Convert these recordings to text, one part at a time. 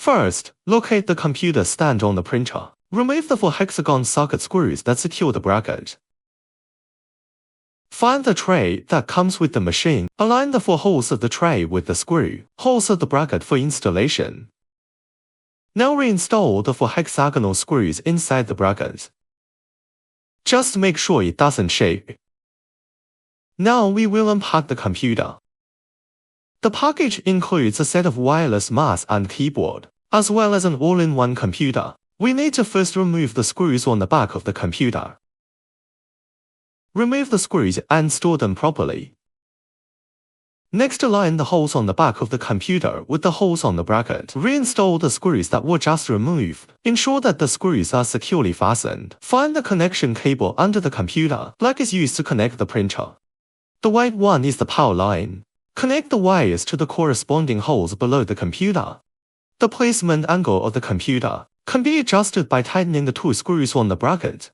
First, locate the computer stand on the printer. Remove the 4 hexagon socket screws that secure the bracket. Find the tray that comes with the machine. Align the 4 holes of the tray with the screw holes of the bracket for installation. Now reinstall the 4 hexagonal screws inside the bracket. Just make sure it doesn't shake. Now we will unpack the computer. The package includes a set of wireless mouse and keyboard, as well as an all-in-one computer. We need to first remove the screws on the back of the computer. Remove the screws and store them properly. Next, align the holes on the back of the computer with the holes on the bracket. Reinstall the screws that were just removed. Ensure that the screws are securely fastened. Find the connection cable under the computer. Black is used to connect the printer. The white one is the power line. Connect the wires to the corresponding holes below the computer. The placement angle of the computer can be adjusted by tightening the 2 screws on the bracket.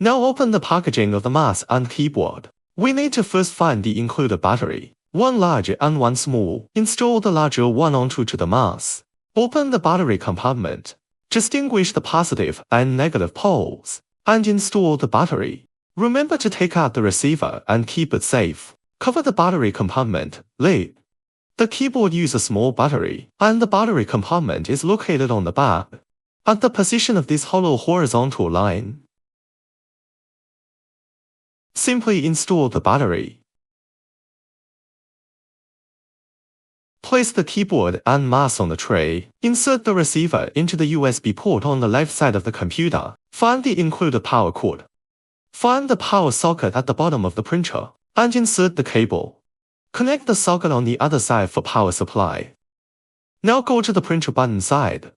Now open the packaging of the mouse and keyboard. We need to first find the included battery, one large and one small. Install the larger one onto the mouse. Open the battery compartment. Distinguish the positive and negative poles, and install the battery. Remember to take out the receiver and keep it safe. Cover the battery compartment lid. The keyboard uses a small battery, and the battery compartment is located on the back, at the position of this hollow horizontal line. Simply install the battery. Place the keyboard and mouse on the tray. Insert the receiver into the USB port on the left side of the computer. Find the included power cord. Find the power socket at the bottom of the printer, and insert the cable. Connect the socket on the other side for power supply. Now go to the printer button side.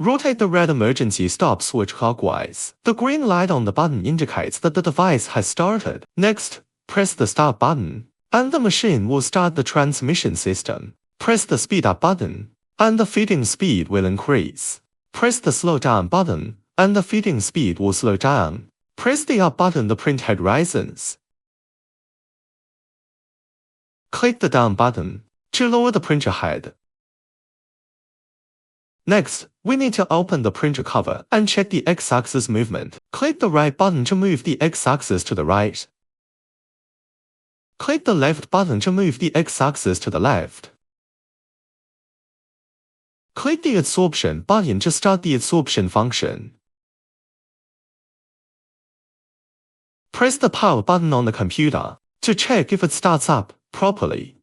Rotate the red emergency stop switch clockwise. The green light on the button indicates that the device has started. Next, press the start button, and the machine will start the transmission system. Press the speed up button, and the feeding speed will increase. Press the slow down button, and the feeding speed will slow down. Press the up button, the print head rises. Click the down button to lower the printer head. Next, we need to open the printer cover and check the x-axis movement. Click the right button to move the x-axis to the right. Click the left button to move the x-axis to the left. Click the adsorption button to start the adsorption function. Press the power button on the computer to check if it starts up properly.